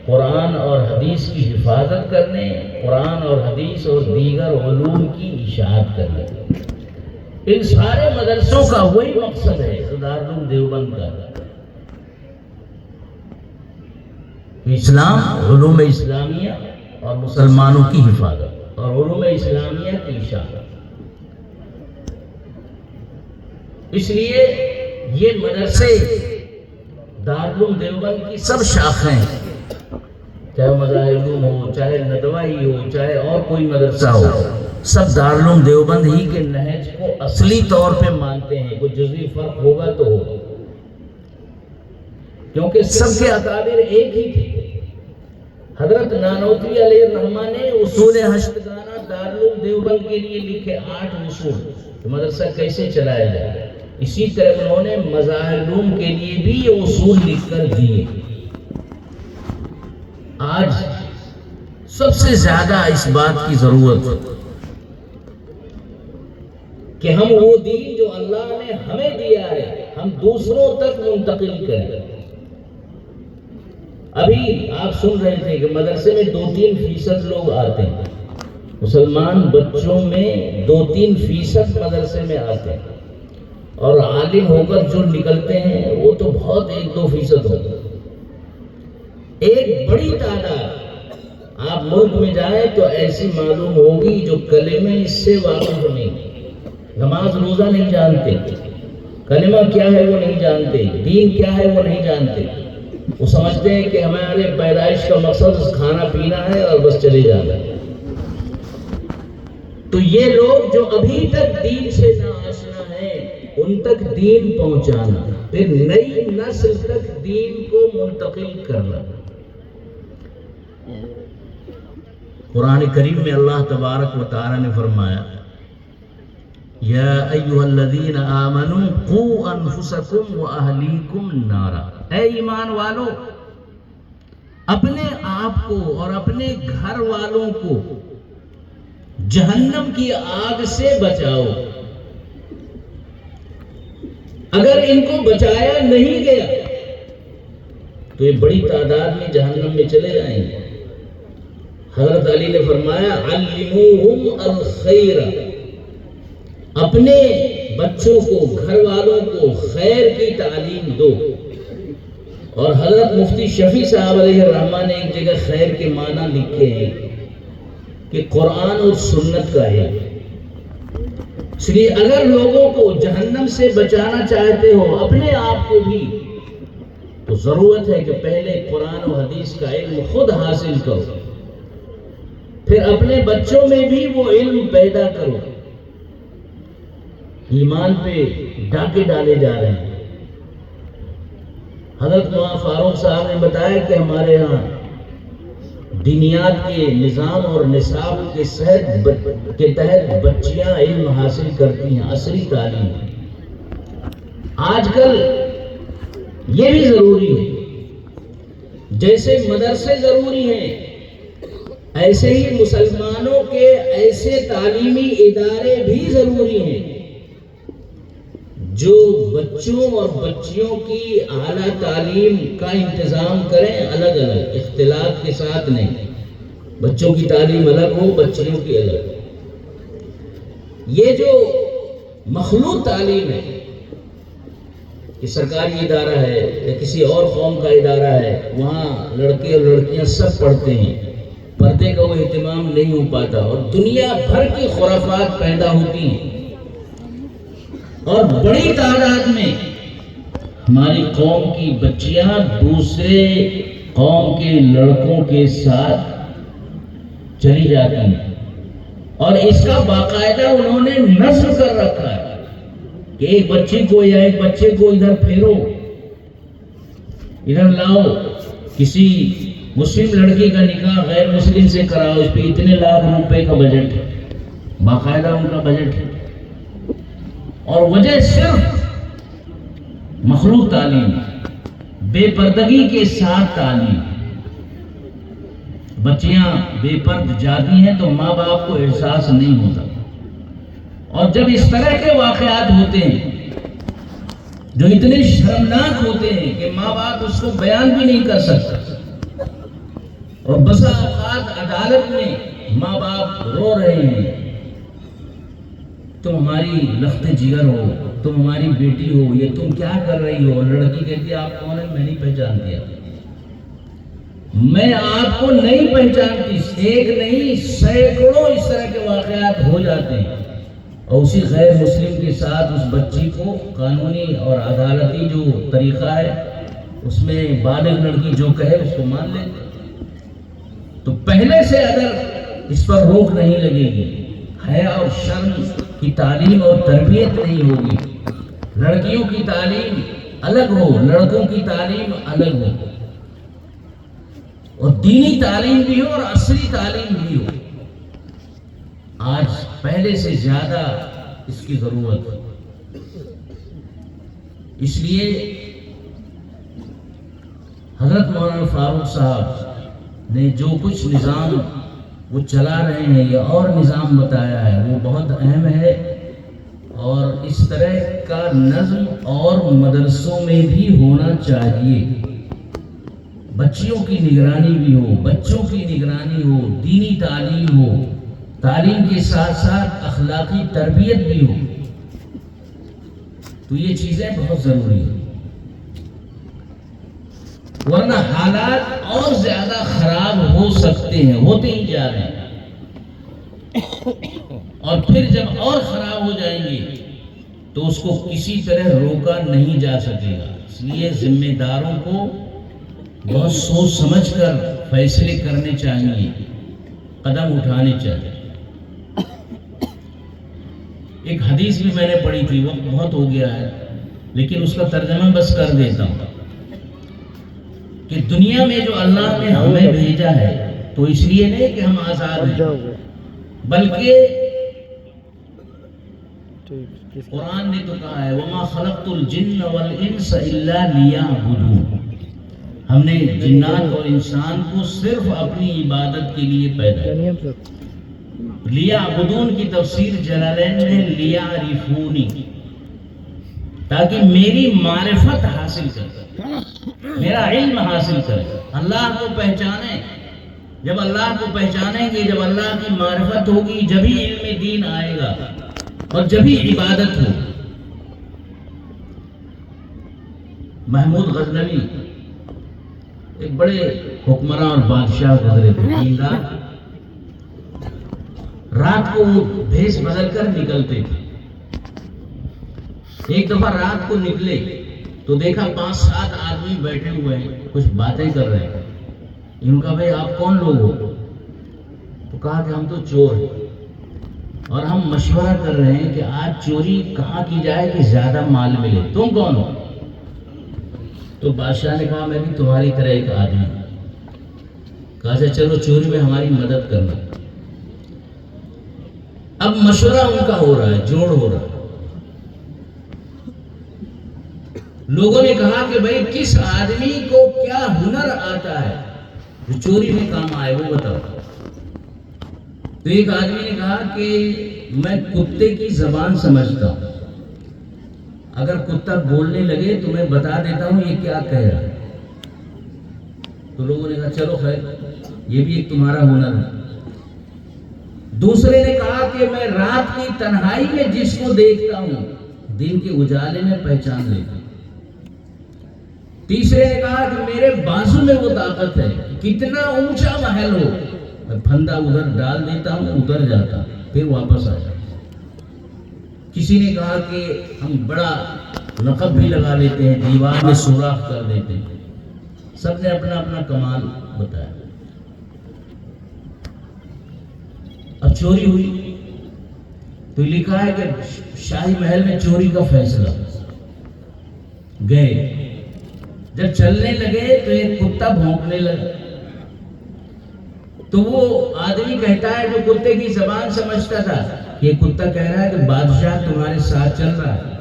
S1: قرآن اور حدیث کی حفاظت کرنے، قرآن اور حدیث اور دیگر علوم کی اشاعت کرنے. ان سارے مدرسوں کا وہی مقصد ہے دارالعلوم دیوبند کا، اسلام، علوم اسلامیہ اور مسلمانوں کی حفاظت اور علوم اسلامیہ کی اشاعت. اس لیے یہ مدرسے دارالعلوم دیوبند کی سب شاخیں، چاہے مظاہر علوم ہو، چاہے ندوائی ہو، چاہے اور کوئی مدرسہ ہو، سب دارالعلوم دیوبند ہی کے نہج کو اصلی طور پہ مانتے ہیں. کوئی جزوی فرق ہوگا تو ہو، کیونکہ سب کے اکابر ایک ہی تھے. حضرت نانوتوی علیہ الرحمہ نے اصول ہشتگانہ دارالعلوم دیوبند کے لیے لکھے 8 اصول کہ مدرسہ کیسے چلایا جائے. اسی طرح انہوں نے مظاہر علوم کے لیے بھی یہ اصول لکھ کر دیے. آج سب سے زیادہ اس بات کی ضرورت ہے کہ ہم وہ دین جو اللہ نے ہمیں دیا ہے ہم دوسروں تک منتقل کریں. ابھی آپ سن رہے تھے کہ مدرسے میں 2-3% لوگ آتے ہیں، مسلمان بچوں میں 2-3% مدرسے میں آتے ہیں، اور عالم ہو کر جو نکلتے ہیں وہ تو بہت 1-2% ہوتے ہیں. ایک بڑی تعداد آپ ملک میں جائیں تو ایسی معلوم ہوگی جو کلمہ اس سے واقف نہیں، نماز روزہ نہیں جانتے، کلمہ کیا ہے وہ نہیں جانتے، دین کیا ہے وہ نہیں جانتے. وہ سمجھتے ہیں کہ ہمارے پیدائش کا مقصد کھانا پینا ہے اور بس چلے جانا ہے. تو یہ لوگ جو ابھی تک دین سے ناآشنا ہیں ان تک دین پہنچانا، پھر نئی نسل تک دین کو منتقل کرنا. قرآن کریم میں اللہ تبارک و تعالی نے فرمایا یا ایھا الذین آمنوا قوا انفسکم واہلیکم نارا، اے ایمان والو اپنے آپ کو اور اپنے گھر والوں کو جہنم کی آگ سے بچاؤ. اگر ان کو بچایا نہیں گیا تو یہ بڑی تعداد میں جہنم میں چلے جائیں گے. حضرت علی نے فرمایا علموہم الخیر، اپنے بچوں کو، گھر والوں کو خیر کی تعلیم دو. اور حضرت مفتی شفیع صاحب علیہ الرحمہ نے ایک جگہ خیر کے معنی لکھے ہیں کہ قرآن اور سنت کا ہے. اس لیے اگر لوگوں کو جہنم سے بچانا چاہتے ہو اپنے آپ کو بھی، تو ضرورت ہے کہ پہلے قرآن و حدیث کا علم خود حاصل کرو، پھر اپنے بچوں میں بھی وہ علم پیدا کرو۔ ایمان پہ ڈاکے ڈالے جا رہے ہیں۔ حضرت مولانا فاروق صاحب نے بتایا کہ ہمارے ہاں دینیات کے نظام اور نصاب کے تحت بچیاں علم حاصل کرتی ہیں، عصری تعلیم۔ آج کل یہ بھی ضروری ہے، جیسے مدرسے ضروری ہیں ایسے ہی مسلمانوں کے ایسے تعلیمی ادارے بھی ضروری ہیں جو بچوں اور بچیوں کی اعلیٰ تعلیم کا انتظام کریں، الگ الگ اختلاط کے ساتھ نہیں، بچوں کی تعلیم الگ ہو، بچیوں کی الگ۔ یہ جو مخلوط تعلیم ہے، کہ سرکاری ادارہ ہے یا کسی اور قوم کا ادارہ ہے، وہاں لڑکے اور لڑکیاں سب پڑھتے ہیں، پردے کا وہ اہتمام نہیں ہو پاتا، اور دنیا بھر کی خرافات پیدا ہوتی ہیں، اور بڑی تعداد میں ہماری قوم کی بچیاں دوسرے قوم کے لڑکوں کے ساتھ چلی جاتی ہیں، اور اس کا باقاعدہ انہوں نے نظم کر رکھا ہے کہ ایک بچی کو یا ایک بچے کو ادھر پھیرو، ادھر لاؤ، کسی مسلم لڑکی کا نکاح غیر مسلم سے کراؤ، اس پہ اتنے لاکھ روپے کا بجٹ ہے، باقاعدہ ان کا بجٹ ہے، اور وجہ صرف مخلوط تعلیم، بے پردگی کے ساتھ تعلیم۔ بچیاں بے پرد جاتی ہیں تو ماں باپ کو احساس نہیں ہوتا، اور جب اس طرح کے واقعات ہوتے ہیں جو اتنے شرمناک ہوتے ہیں کہ ماں باپ اس کو بیان بھی نہیں کر سکتا، اور بسا اوقات عدالت میں ماں باپ رو رہے ہیں، تم ہماری لخت جگر ہو، تم ہماری بیٹی ہو، یہ تم کیا کر رہی ہو؟ لڑکی کہتی ہے آپ کون ہیں؟ میں نہیں پہچانتی، میں آپ کو نہیں پہچانتی۔ ایک نہیں سینکڑوں اس طرح کے واقعات ہو جاتے ہیں، اور اسی غیر مسلم کے ساتھ اس بچی کو قانونی اور عدالتی جو طریقہ ہے اس میں بالغ لڑکی جو کہے اس کو مان لیتے۔ تو پہلے سے اگر اس پر روک نہیں لگے گی، حیا اور شرم کی تعلیم اور تربیت نہیں ہوگی، لڑکیوں کی تعلیم الگ ہو، لڑکوں کی تعلیم الگ ہو، اور دینی تعلیم بھی ہو اور عصری تعلیم بھی ہو، آج پہلے سے زیادہ اس کی ضرورت ہے۔ اس لیے حضرت مولانا فاروق صاحب نے جو کچھ نظام وہ چلا رہے ہیں، یہ اور نظام بتایا ہے، وہ بہت اہم ہے، اور اس طرح کا نظم اور مدرسوں میں بھی ہونا چاہیے۔ بچیوں کی نگرانی بھی ہو، بچوں کی نگرانی ہو، دینی تعلیم ہو، تعلیم کے ساتھ ساتھ اخلاقی تربیت بھی ہو، تو یہ چیزیں بہت ضروری ہیں، ورنہ حالات اور زیادہ خراب ہو سکتے ہیں، ہوتے ہی جا رہے ہیں، اور پھر جب اور خراب ہو جائیں گے تو اس کو کسی طرح روکا نہیں جا سکے گا۔ اس لیے ذمہ داروں کو بہت سوچ سمجھ کر فیصلے کرنے چاہیے، قدم اٹھانے چاہیے۔ ایک حدیث بھی میں نے پڑھی تھی، وقت بہت ہو گیا ہے لیکن اس کا ترجمہ بس کر دیتا ہوں، کہ دنیا میں جو اللہ نے ہمیں بھیجا ہے تو اس لیے نہیں کہ ہم آزاد ہیں، بلکہ قرآن نے تو کہا ہے وَمَا خَلَقْتُ الْجِنَّ وَالْإِنسَ إِلَّا لِيَعْبُدُونِ، ہم نے جنات اور انسان کو صرف اپنی عبادت کے لیے پیدا کیا۔ لیعبدون کی تفسیر جلالین میں لیعرفونی، تاکہ میری معرفت حاصل کرے، میرا علم حاصل کرے، اللہ کو پہچانے۔ جب اللہ کو پہچانیں گے، جب اللہ کی معرفت ہوگی، جبھی علم دین آئے گا اور جبھی عبادت ہو۔ محمود غزنوی ایک بڑے حکمراں اور بادشاہ گزرے تھے، رات کو وہ بھیس بدل کر نکلتے تھے، ایک دفعہ رات کو نکلے تو دیکھا 5-7 آدمی بیٹھے ہوئے ہیں، کچھ باتیں کر رہے ہیں۔ ان کا بھائی آپ کون لوگ ہو؟ تو کہا کہ ہم تو چور ہیں اور ہم مشورہ کر رہے ہیں کہ آج چوری کہاں کی جائے کہ زیادہ مال ملے، تم کون ہو؟ تو بادشاہ نے کہا میں بھی تمہاری طرح ایک آدمی ہوں۔ کہا چلو چوری میں ہماری مدد کرنا۔ اب مشورہ ان کا ہو رہا ہے، جوڑ ہو رہا ہے۔ لوگوں نے کہا کہ بھائی کس آدمی کو کیا ہنر آتا ہے جو چوری میں کام آئے، وہ بتاؤ۔ تو ایک آدمی نے کہا کہ میں کتے کی زبان سمجھتا ہوں، اگر کتا بولنے لگے تو میں بتا دیتا ہوں یہ کیا کہہ رہا ہے۔ تو لوگوں نے کہا چلو خیر، یہ بھی ایک تمہارا ہنر ہے۔ دوسرے نے کہا کہ میں رات کی تنہائی میں جس کو دیکھتا ہوں دن کے اجالے میں پہچان لیتا ہوں۔ تیسرے نے کہا کہ میرے بازو میں وہ طاقت ہے، کتنا اونچا محل ہو میں پھندا ادھر ڈال دیتا ہوں، اتر جاتا ہوں، پھر واپس آ جاتا ہوں۔ کسی نے کہا کہ ہم بڑا نقب بھی لگا لیتے ہیں، دیوار میں سوراخ کر دیتے ہیں۔ سب نے اپنا اپنا کمال بتایا۔ اب چوری ہوئی تو لکھا ہے کہ شاہی محل میں چوری کا فیصلہ۔ گئے، جب چلنے لگے تو ایک کتا بھونکنے لگا۔ تو وہ آدمی کہتا ہے جو کتے کی زبان سمجھتا تھا، یہ کتا کہہ رہا ہے کہ بادشاہ تمہارے ساتھ چل رہا ہے۔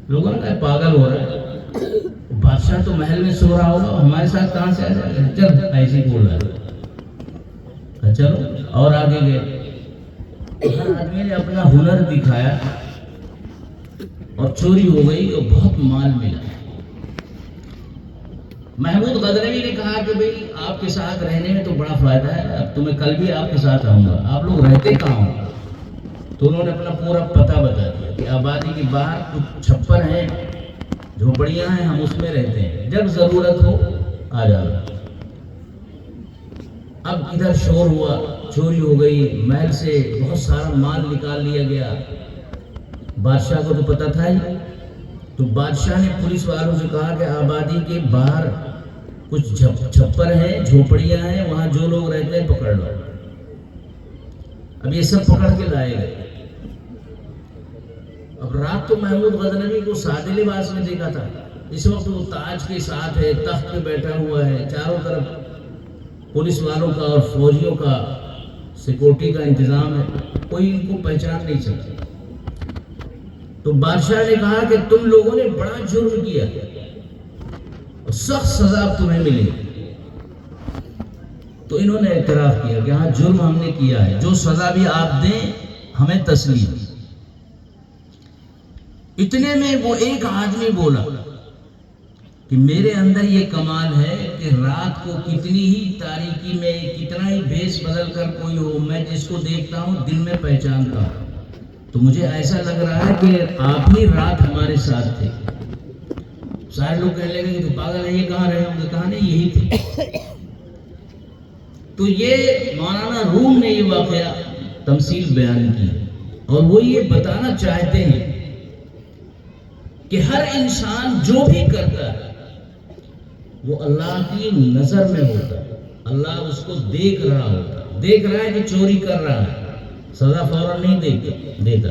S1: لوگوں نے کہا پاگل ہو رہا ہے، بادشاہ تو محل میں سو رہا ہوگا، ہمارے ساتھ کہاں سے آ جائے گا، چل ایسے ہی بول رہا ہے۔ چلو اور آگے گئے، ہر آدمی نے اپنا ہنر دکھایا اور چوری ہو گئی اور بہت مال ملا۔ محمود غزنوی نے کہا کہ بھئی آپ کے ساتھ رہنے میں تو بڑا فائدہ ہے، اب تو میں کل بھی آپ کے ساتھ آؤں گا، آپ لوگ رہتے کہاں ہوں؟ تو انہوں نے اپنا پورا پتہ بتا دیا کہ آبادی کے باہر کچھ چھپر ہیں، جھوپڑیاں ہیں، ہم اس میں رہتے ہیں، جب ضرورت ہو آ جانا۔ اب ادھر شور ہوا، چوری ہو گئی، محل سے بہت سارا مال نکال لیا گیا۔ بادشاہ کو تو پتہ تھا ہی، تو بادشاہ نے پولیس والوں سے کہا کہ آبادی کے باہر کچھ چھپر ہیں، جھوپڑیاں ہیں، وہاں جو لوگ رہتے ہیں پکڑ لو۔ اب یہ سب پکڑ کے لائے گئے۔ اب رات تو محمود غزنوی کو سادے لباس میں دیکھا تھا، اس وقت وہ تاج کے ساتھ ہے، تخت پہ بیٹھا ہوا ہے، چاروں طرف پولیس والوں کا اور فوجیوں کا سیکورٹی کا انتظام ہے، کوئی ان کو پہچان نہیں سکتا۔ تو بادشاہ نے کہا کہ تم لوگوں نے بڑا جرم کیا اور سخت سزا تمہیں ملے۔ تو انہوں نے اعتراف کیا کہ ہاں جرم ہم نے کیا ہے، جو سزا بھی آپ دیں ہمیں تسلیم۔ اتنے میں وہ ایک آدمی بولا کہ میرے اندر یہ کمال ہے کہ رات کو کتنی ہی تاریکی میں کتنا ہی بھیس بدل کر کوئی ہو، میں جس کو دیکھتا ہوں دن میں پہچانتا ہوں۔ تو مجھے ایسا لگ رہا ہے کہ آپ ہی رات ہمارے ساتھ تھے۔ سارے لوگ کہنے لگے کہ تو پاگل ہے، یہ کہاں رہے ہوں گے؟ کہا نہیں، یہی تھے۔ تو یہ مولانا روم نے یہ واقعہ تمثیل بیان کی اور وہ یہ بتانا چاہتے ہیں کہ ہر انسان جو بھی کرتا ہے وہ اللہ کی نظر میں ہوتا ہے، اللہ اس کو دیکھ رہا ہوتا ہے، دیکھ رہا ہے کہ چوری کر رہا ہے، سزا فوراً نہیں دیتا،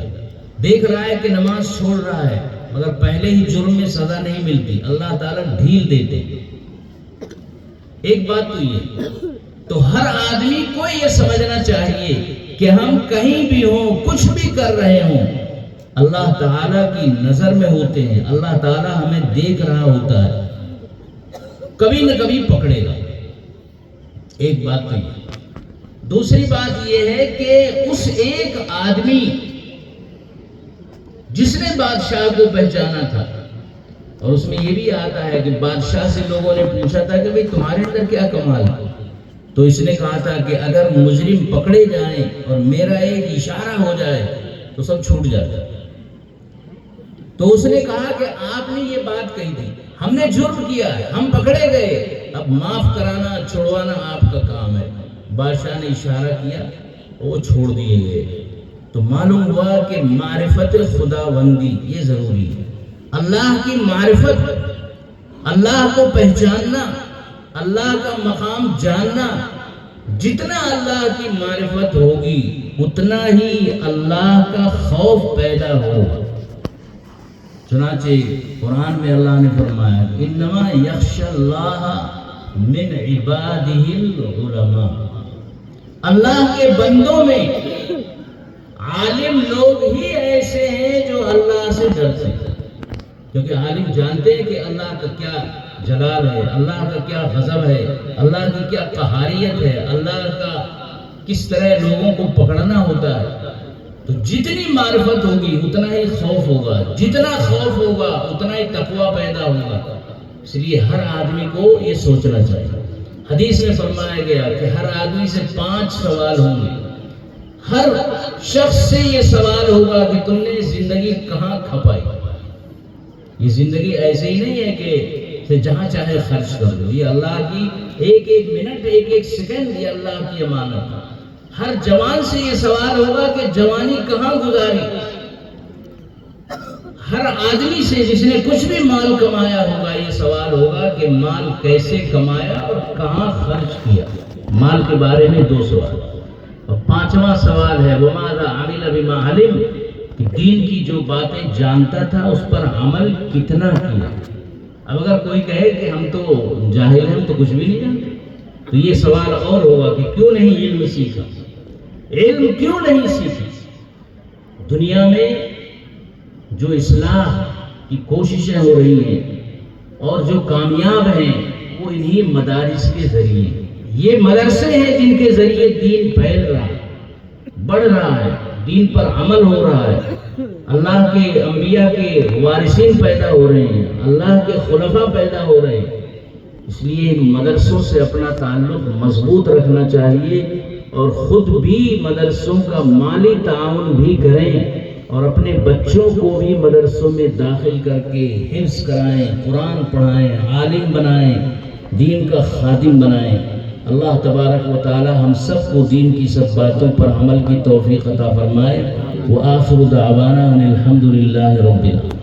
S1: دیکھ رہا ہے کہ نماز چھوڑ رہا ہے مگر پہلے ہی جرم میں سزا نہیں ملتی، اللہ تعالیٰ ڈھیل دیتے۔ ایک بات تو یہ، تو ہر آدمی کو یہ سمجھنا چاہیے کہ ہم کہیں بھی ہوں، کچھ بھی کر رہے ہوں، اللہ تعالیٰ کی نظر میں ہوتے ہیں، اللہ تعالیٰ ہمیں دیکھ رہا ہوتا ہے، کبھی نہ کبھی پکڑے گا۔ ایک بات تو یہ۔ دوسری بات یہ ہے کہ اس ایک آدمی جس نے بادشاہ کو پہچانا تھا، اور اس میں یہ بھی آتا ہے کہ بادشاہ سے لوگوں نے پوچھا تھا کہ بھئی تمہارے اندر کیا کمال ہے؟ تو اس نے کہا تھا کہ اگر مجرم پکڑے جائیں اور میرا ایک اشارہ ہو جائے تو سب چھوٹ جاتا ہے۔ تو اس نے کہا کہ آپ نے یہ بات کہی تھی، ہم نے جرم کیا ہے، ہم پکڑے گئے، اب معاف کرانا چھوڑوانا آپ کا کام ہے۔ بادشاہ نے اشارہ کیا، وہ چھوڑ دیے گئے۔ تو معلوم ہوا کہ معرفت خداوندی یہ ضروری ہے، اللہ کی معرفت، اللہ کو پہچاننا، اللہ کا مقام جاننا۔ جتنا اللہ کی معرفت ہوگی اتنا ہی اللہ کا خوف پیدا ہوگا۔ چنانچہ قرآن میں اللہ نے فرمایا انما یخشی اللہ من عبادہ العلماء، اللہ کے بندوں میں عالم لوگ ہی ایسے ہیں جو اللہ سے ڈرتے ہیں، کیونکہ عالم جانتے ہیں کہ اللہ کا کیا جلال ہے، اللہ کا کیا غضب ہے، اللہ کی کیا قہاریت ہے، اللہ کا کس طرح لوگوں کو پکڑنا ہوتا ہے۔ تو جتنی معرفت ہوگی اتنا ہی خوف ہوگا، جتنا خوف ہوگا اتنا ہی تقویٰ پیدا ہوگا۔ اس لیے ہر آدمی کو یہ سوچنا چاہیے۔ حدیث میں فرمایا گیا کہ ہر آدمی سے 5 سوال ہوں گے، ہر شخص سے یہ سوال ہوگا کہ تم نے زندگی کہاں کھپائی۔ یہ زندگی ایسے ہی نہیں ہے کہ جہاں چاہے خرچ کر دو، یہ اللہ کی ایک ایک منٹ، ایک ایک سیکنڈ یہ اللہ کی امانت ہے۔ ہر جوان سے یہ سوال ہوگا کہ جوانی کہاں گزاری۔ ہر آدمی سے جس نے کچھ بھی مال کمایا ہوگا یہ سوال ہوگا کہ مال کیسے کمایا اور کہاں خرچ کیا۔ مال کے بارے میں 2 سوال، اور 5واں سوال ہے وَمَاذَا عَمِلَ بِمَا عَلِمَ، کہ دین کی جو باتیں جانتا تھا اس پر عمل کتنا کیا۔ اب اگر کوئی کہے کہ ہم تو جاہل ہیں، ہم تو کچھ بھی نہیں جانتے، تو یہ سوال اور ہوگا کہ کیوں نہیں علم سیکھا، علم کیوں نہیں سیکھی۔ دنیا میں جو اصلاح کی کوششیں ہو رہی ہیں اور جو کامیاب ہیں وہ انہی مدارس کے ذریعے، یہ مدرسے ہیں جن کے ذریعے دین پھیل رہا ہے، بڑھ رہا ہے، دین پر عمل ہو رہا ہے، اللہ کے انبیاء کے وارثین پیدا ہو رہے ہیں، اللہ کے خلفاء پیدا ہو رہے ہیں۔ اس لیے ان مدرسوں سے اپنا تعلق مضبوط رکھنا چاہیے، اور خود بھی مدرسوں کا مالی تعاون بھی کریں، اور اپنے بچوں کو بھی مدرسوں میں داخل کر کے حفظ کرائیں، قرآن پڑھائیں، عالم بنائیں، دین کا خادم بنائیں۔ اللہ تبارک و تعالی ہم سب کو دین کی سب باتوں پر عمل کی توفیق عطا فرمائے۔ وآخر دعوانا ان الحمد للہ رب العالمین۔